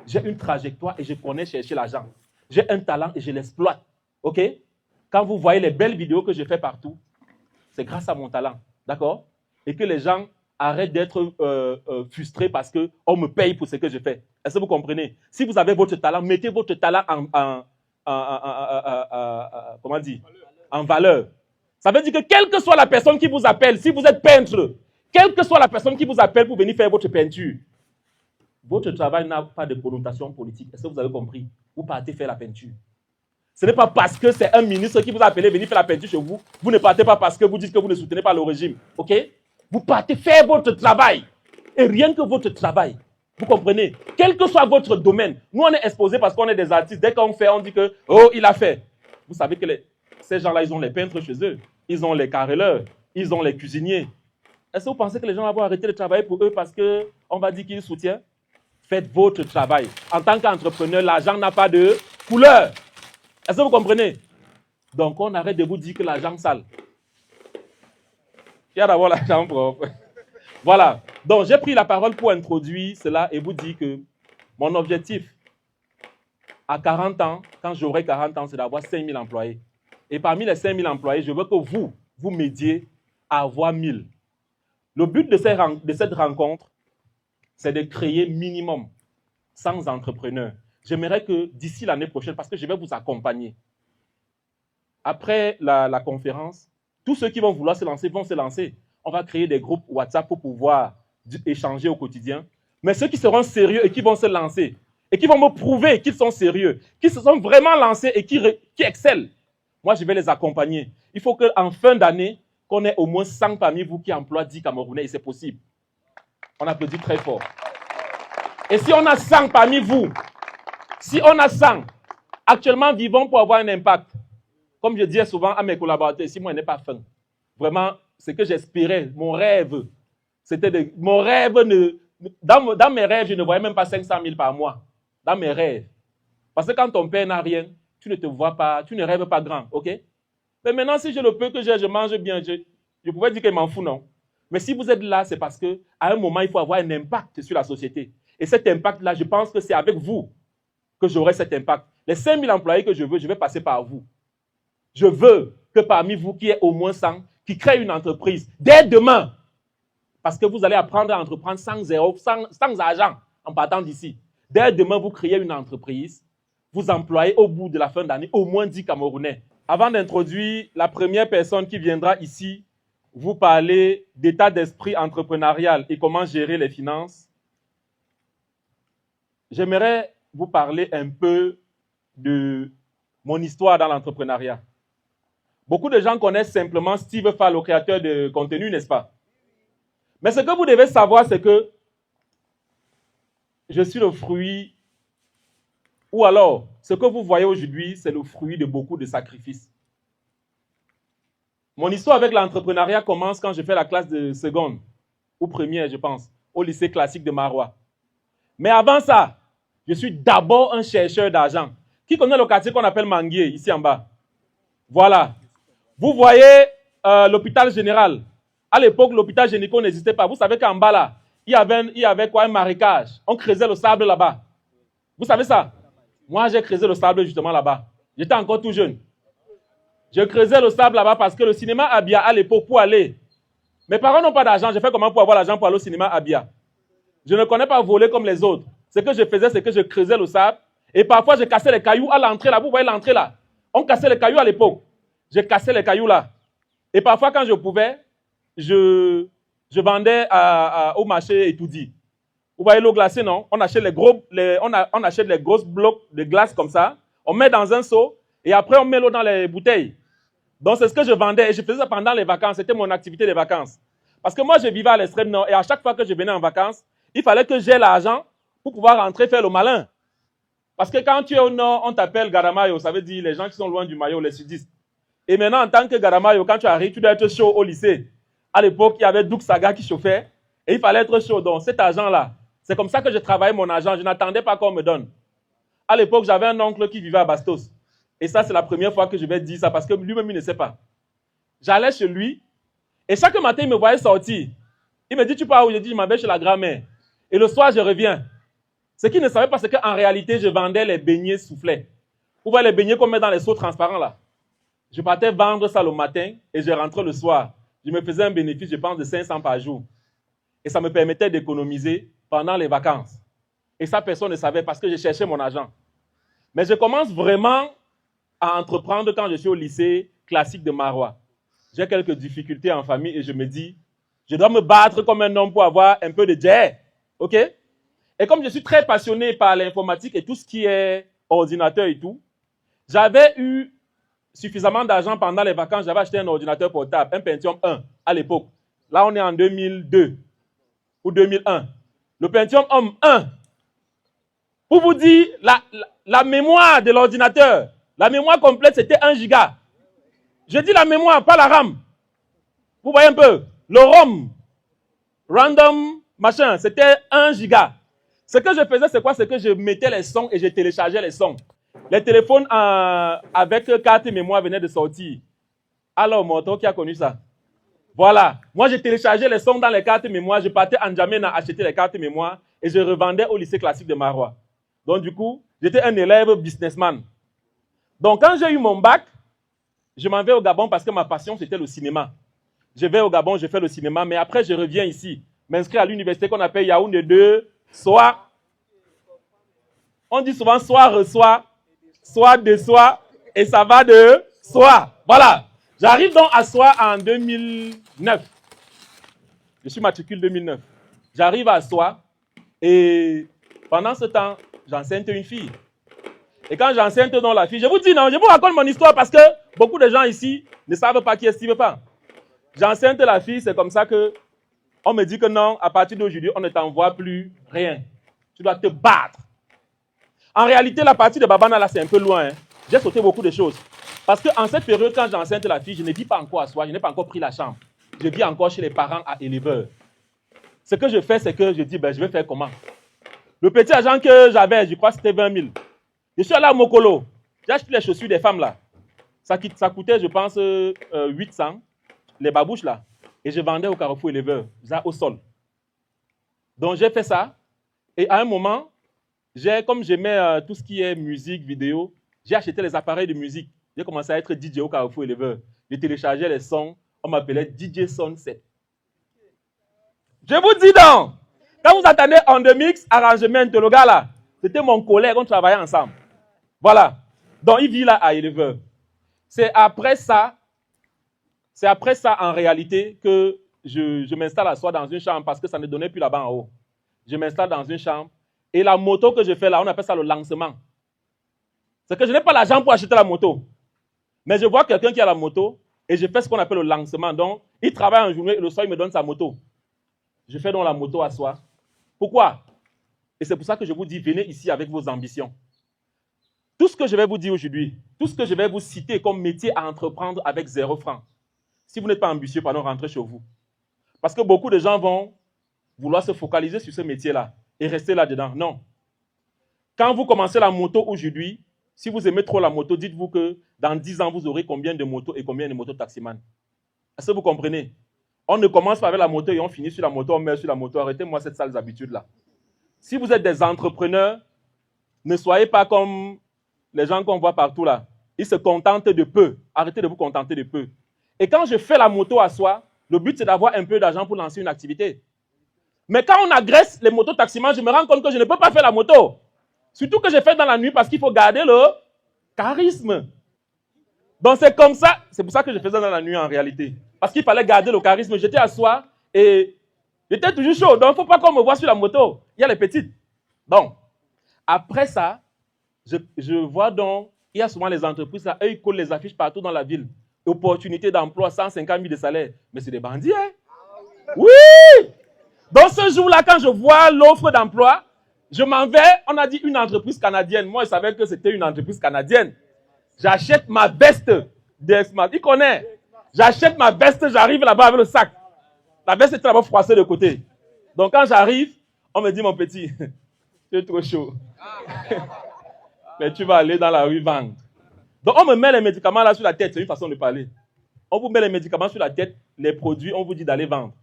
J'ai une trajectoire et je connais chercher l'argent. J'ai un talent et je l'exploite. OK? Quand vous voyez les belles vidéos que je fais partout, c'est grâce à mon talent. D'accord? Et que les gens arrêtent d'être frustrés parce qu'on me paye pour ce que je fais. Est-ce que vous comprenez? Si vous avez votre talent, mettez votre talent comment dire? En valeur. Ça veut dire que quelle que soit la personne qui vous appelle, si vous êtes peintre, quelle que soit la personne qui vous appelle pour venir faire votre peinture, votre travail n'a pas de connotation politique. Est-ce que vous avez compris? Vous partez faire la peinture. Ce n'est pas parce que c'est un ministre qui vous a appelé venir faire la peinture chez vous. Vous ne partez pas parce que vous dites que vous ne soutenez pas le régime. OK? Vous partez faire votre travail. Et rien que votre travail. Vous comprenez? Quel que soit votre domaine. Nous, on est exposés parce qu'on est des artistes. Dès qu'on fait, on dit que, oh, il a fait. Vous savez que ces gens-là, ils ont les peintres chez eux. Ils ont les carreleurs. Ils ont les cuisiniers. Est-ce que vous pensez que les gens vont arrêter de travailler pour eux parce qu'on va dire qu'ils soutiennent? Faites votre travail. En tant qu'entrepreneur, l'argent n'a pas de couleur. Est-ce que vous comprenez? Donc, on arrête de vous dire que l'argent sale. Il y a d'abord l'argent propre. Voilà. Donc, j'ai pris la parole pour introduire cela et vous dire que mon objectif à 40 ans, quand j'aurai 40 ans, c'est d'avoir 5 000 employés. Et parmi les 5 000 employés, je veux que vous m'aidiez à avoir 1 000. Le but de cette rencontre, c'est de créer minimum 100 entrepreneurs. J'aimerais que d'ici l'année prochaine, parce que je vais vous accompagner, après la conférence, tous ceux qui vont vouloir se lancer vont se lancer. On va créer des groupes WhatsApp pour pouvoir échanger au quotidien. Mais ceux qui seront sérieux et qui vont se lancer, et qui vont me prouver qu'ils sont sérieux, qui se sont vraiment lancés et qui excellent, moi, je vais les accompagner. Il faut qu'en fin d'année, qu'on ait au moins 100 parmi vous qui emploient 10 Camerounais, et c'est possible. On applaudit très fort. Et si on a 100 parmi vous, si on a 100, actuellement vivons pour avoir un impact. Comme je disais souvent à mes collaborateurs, si moi, je n'ai pas faim, vraiment, ce que j'espérais, mon rêve, c'était mon rêve, dans mes rêves, je ne voyais même pas 500 000 par mois. Dans mes rêves. Parce que quand ton père n'a rien, tu ne te vois pas, tu ne rêves pas grand, ok? Mais maintenant, si je le peu que j'ai, je mange bien, je pouvais dire qu'il m'en fout, non? Mais si vous êtes là, c'est parce qu'à un moment, il faut avoir un impact sur la société. Et cet impact-là, je pense que c'est avec vous que j'aurai cet impact. Les 5 000 employés que je veux, je vais passer par vous. Je veux que parmi vous, qui est au moins 100, qui créent une entreprise dès demain. Parce que vous allez apprendre à entreprendre sans argent en partant d'ici. Dès demain, vous créez une entreprise. Vous employez au bout de la fin d'année au moins 10 Camerounais. Avant d'introduire la première personne qui viendra ici, vous parler d'état d'esprit entrepreneurial et comment gérer les finances, j'aimerais vous parler un peu de mon histoire dans l'entrepreneuriat. Beaucoup de gens connaissent simplement Steve Fall, le créateur de contenu, n'est-ce pas? Mais ce que vous devez savoir, c'est que je suis le fruit, ou alors, ce que vous voyez aujourd'hui, c'est le fruit de beaucoup de sacrifices. Mon histoire avec l'entrepreneuriat commence quand je fais la classe de seconde, ou première, je pense, au lycée classique de Marois. Mais avant ça, je suis d'abord un chercheur d'argent. Qui connaît le quartier qu'on appelle Manguier, ici en bas? Voilà. Vous voyez l'hôpital général. À l'époque, l'hôpital gynéco n'existait pas. Vous savez qu'en bas là, il y avait quoi, un marécage. On creusait le sable là-bas. Vous savez ça? Moi, j'ai creusé le sable justement là-bas. J'étais encore tout jeune. Je creusais le sable là-bas parce que le cinéma Abia, à l'époque, pour aller. Mes parents n'ont pas d'argent. J'ai fait comment pour avoir l'argent pour aller au cinéma Abia? Je ne connais pas voler comme les autres. Ce que je faisais, c'est que je creusais le sable. Et parfois, je cassais les cailloux à l'entrée là. Vous voyez l'entrée là? On cassait les cailloux à l'époque. Je cassais les cailloux là. Et parfois, quand je pouvais, je vendais au marché Etoudi. Vous voyez l'eau glacée, non? On achète on achète les grosses blocs de glace comme ça. On met dans un seau. Et après, on met l'eau dans les bouteilles. Donc, c'est ce que je vendais. Et je faisais ça pendant les vacances. C'était mon activité des vacances. Parce que moi, je vivais à l'extrême nord. Et à chaque fois que je venais en vacances, il fallait que j'aie l'argent pour pouvoir rentrer faire le malin. Parce que quand tu es au nord, on t'appelle Garamayo. Ça veut dire les gens qui sont loin du maillot, les sudistes. Et maintenant, en tant que Garamayo, quand tu arrives, tu dois être chaud au lycée. À l'époque, il y avait Douk Saga qui chauffait. Et il fallait être chaud. Donc, cet argent-là, c'est comme ça que je travaillais mon argent. Je n'attendais pas qu'on me donne. À l'époque, j'avais un oncle qui vivait à Bastos. Et ça, c'est la première fois que je vais dire ça parce que lui-même, il ne sait pas. J'allais chez lui. Et chaque matin, il me voyait sortir. Il me dit, tu pars où? Je dis, je m'en vais chez la grand-mère. Et le soir, je reviens. Ce qu'ils ne savaient pas, c'est qu'en réalité, je vendais les beignets soufflés. Vous voyez les beignets qu'on met dans les seaux transparents là. Je partais vendre ça le matin et je rentrais le soir. Je me faisais un bénéfice, je pense, de 500 par jour. Et ça me permettait d'économiser pendant les vacances. Et ça, personne ne savait parce que je cherchais mon argent. Mais je commence vraiment à entreprendre quand je suis au lycée classique de Marois. J'ai quelques difficultés en famille et je me dis, je dois me battre comme un homme pour avoir un peu de jet. OK? Et comme je suis très passionné par l'informatique et tout ce qui est ordinateur et tout, j'avais eu suffisamment d'argent pendant les vacances. J'avais acheté un ordinateur portable, un Pentium 1 à l'époque. Là, on est en 2002 ou 2001. Le Pentium 1. Pour vous dire, la mémoire de l'ordinateur, la mémoire complète, c'était 1 giga. Je dis la mémoire, pas la RAM. Vous voyez un peu, le ROM, random machin, c'était 1 giga. Ce que je faisais, c'est quoi? C'est que je mettais les sons et je téléchargeais les sons. Les téléphones avec carte mémoire venaient de sortir. Alors, Moto, qui a connu ça? Voilà. Moi, je téléchargeais les sons dans les cartes mémoire. Je partais en N'Djamena acheter les cartes mémoire et je revendais au lycée classique de Marois. Donc, du coup, j'étais un élève businessman. Donc, quand j'ai eu mon bac, je m'en vais au Gabon parce que ma passion, c'était le cinéma. Je vais au Gabon, je fais le cinéma, mais après, je reviens ici, m'inscrire à l'université qu'on appelle Yaoundé 2, soit, on dit souvent soit reçoit, soit de soi, et ça va de soi. Voilà. J'arrive donc à Soi en 2009. Je suis matricule 2009. J'arrive à Soi et pendant ce temps, j'enceinte une fille. Et quand j'enceinte dans la fille, je vous dis non, je vous raconte mon histoire parce que beaucoup de gens ici ne savent pas qui est Steve Pan. J'enceinte la fille, c'est comme ça que on me dit que non, à partir d'aujourd'hui, on ne t'envoie plus rien. Tu dois te battre. En réalité, la partie de Babana, là, c'est un peu loin. Hein. J'ai sauté beaucoup de choses. Parce qu'en cette période, quand j'enceinte la fille, je ne vis pas encore à Soi, je n'ai pas encore pris la chambre. Je vis encore chez les parents à éleveur. Ce que je fais, c'est que je dis, ben, je vais faire comment? Le petit argent que j'avais, je crois que c'était 20 000. Je suis allé à Mokolo. J'ai acheté les chaussures des femmes là. Ça coûtait, je pense, 800, les babouches là. Et je vendais au Carrefour éleveur, au sol. Donc j'ai fait ça. Et à un moment, comme j'aimais tout ce qui est musique, vidéo, j'ai acheté les appareils de musique. J'ai commencé à être DJ au Carrefour éleveur. J'ai téléchargé les sons. On m'appelait DJ Sunset. Je vous dis donc, quand vous attendez On The Mix, arrangement, le gars là, c'était mon collègue, on travaillait ensemble. Voilà. Donc il vit là à éleveur. C'est après ça en réalité que je m'installe à Soi dans une chambre parce que ça ne donnait plus là-bas en haut. Je m'installe dans une chambre et la moto que je fais là, on appelle ça le lancement. C'est que je n'ai pas l'argent pour acheter la moto. Mais je vois quelqu'un qui a la moto et je fais ce qu'on appelle le lancement. Donc, il travaille en journée et le soir, il me donne sa moto. Je fais donc la moto à Soi. Pourquoi? Et c'est pour ça que je vous dis, venez ici avec vos ambitions. Tout ce que je vais vous dire aujourd'hui, tout ce que je vais vous citer comme métier à entreprendre avec 0 francs, si vous n'êtes pas ambitieux, pardon, rentrez chez vous. Parce que beaucoup de gens vont vouloir se focaliser sur ce métier-là et rester là-dedans. Non. Quand vous commencez la moto aujourd'hui, si vous aimez trop la moto, dites-vous que dans 10 ans, vous aurez combien de motos et combien de motos taximan. Est-ce que vous comprenez? On ne commence pas avec la moto et on finit sur la moto, on meurt sur la moto. Arrêtez-moi cette sale habitude-là. Si vous êtes des entrepreneurs, ne soyez pas comme les gens qu'on voit partout là. Ils se contentent de peu. Arrêtez de vous contenter de peu. Et quand je fais la moto à Soi, le but c'est d'avoir un peu d'argent pour lancer une activité. Mais quand on agresse les motos taximans, je me rends compte que je ne peux pas faire la moto. Surtout que je fais dans la nuit parce qu'il faut garder le charisme. Donc c'est comme ça, c'est pour ça que je faisais dans la nuit en réalité. Parce qu'il fallait garder le charisme. J'étais à Soi et j'étais toujours chaud. Donc il ne faut pas qu'on me voit sur la moto. Il y a les petites. Donc, après ça, je vois donc, il y a souvent les entreprises, là, eux, ils collent les affiches partout dans la ville. Opportunité d'emploi, 150 000 de salaire. Mais c'est des bandits, hein? Oui! Donc ce jour-là, quand je vois l'offre d'emploi, je m'en vais, on a dit une entreprise canadienne. Moi, je savais que c'était une entreprise canadienne. J'achète ma veste d'Exma. Il connaît. J'achète ma veste, j'arrive là-bas avec le sac. La veste est là-bas froissée de côté. Donc quand j'arrive, on me dit, mon petit, tu es trop chaud. Mais tu vas aller dans la rue vendre. Donc on me met les médicaments là sur la tête, c'est une façon de parler. On vous met les médicaments sur la tête, les produits, on vous dit d'aller vendre.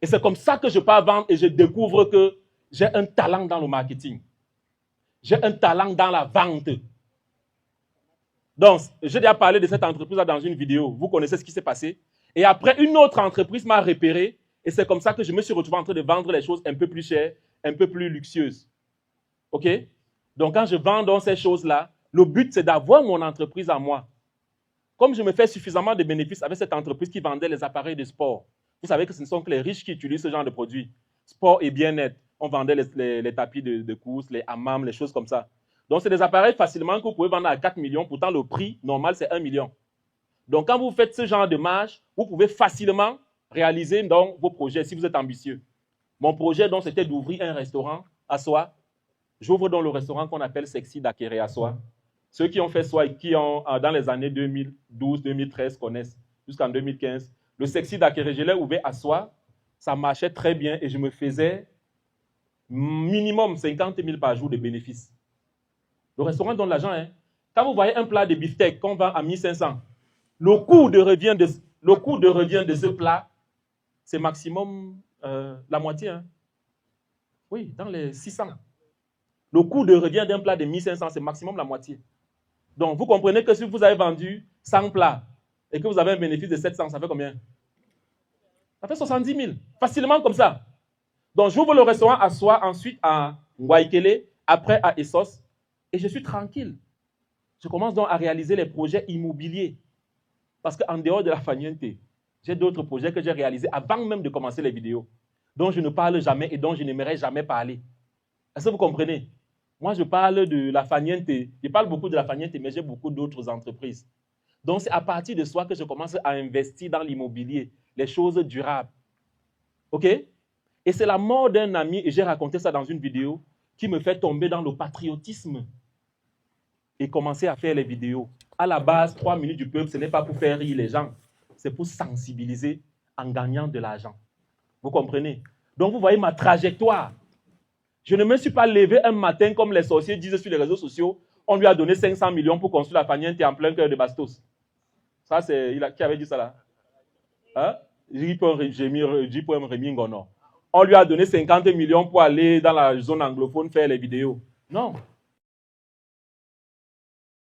Et c'est comme ça que je pars vendre et je découvre que J'ai un talent dans le marketing. J'ai un talent dans la vente. Donc, j'ai déjà parlé de cette entreprise-là dans une vidéo. Vous connaissez ce qui s'est passé. Et après, une autre entreprise m'a repéré. Et c'est comme ça que je me suis retrouvé en train de vendre les choses un peu plus chères, un peu plus luxueuses. OK? Donc, quand je vends dans ces choses-là, le but, c'est d'avoir mon entreprise à moi. Comme je me fais suffisamment de bénéfices avec cette entreprise qui vendait les appareils de sport, vous savez que ce ne sont que les riches qui utilisent ce genre de produits. Sport et bien-être. On vendait les tapis de course, les hammams, les choses comme ça. Donc, c'est des appareils facilement que vous pouvez vendre à 4 millions. Pourtant, le prix normal, c'est 1 million. Donc, quand vous faites ce genre de marge, vous pouvez facilement réaliser donc, vos projets si vous êtes ambitieux. Mon projet, donc, c'était d'ouvrir un restaurant à Soi. J'ouvre donc le restaurant qu'on appelle Sexy d'Akéré à Soi. Ceux qui ont fait Soi et qui ont, dans les années 2012-2013, connaissent jusqu'en 2015. Le Sexy d'Akéré, je l'ai ouvert à Soi. Ça marchait très bien et je me faisais minimum 50 000 par jour de bénéfices. Le restaurant donne l'argent. Hein. Quand vous voyez un plat de beefsteak qu'on vend à 1500, le coût de revient de ce plat, c'est maximum la moitié. Hein. Oui, dans les 600. Le coût de revient d'un plat de 1500, c'est maximum la moitié. Donc, vous comprenez que si vous avez vendu 100 plats et que vous avez un bénéfice de 700, ça fait combien? Ça fait 70 000. Facilement comme ça. Donc, j'ouvre le restaurant à Soi, ensuite à Waikele, après à Essos, et je suis tranquille. Je commence donc à réaliser les projets immobiliers. Parce qu'en dehors de la Faniente, j'ai d'autres projets que j'ai réalisés avant même de commencer les vidéos, dont je ne parle jamais et dont je n'aimerais jamais parler. Est-ce que vous comprenez? Moi, je parle de la Faniente. Je parle beaucoup de la Faniente, mais j'ai beaucoup d'autres entreprises. Donc, c'est à partir de Soi que je commence à investir dans l'immobilier, les choses durables. OK? Et c'est la mort d'un ami, et j'ai raconté ça dans une vidéo, qui me fait tomber dans le patriotisme et commencer à faire les vidéos. À la base, 3 minutes du peuple, ce n'est pas pour faire rire les gens, c'est pour sensibiliser en gagnant de l'argent. Vous comprenez? Donc, vous voyez ma trajectoire. Je ne me suis pas levé un matin comme les sorciers disent sur les réseaux sociaux. On lui a donné 500 millions pour construire la Faniente en plein cœur de Bastos. Ça, c'est... Qui avait dit ça là? Hein? On lui a donné 50 millions pour aller dans la zone anglophone faire les vidéos. Non.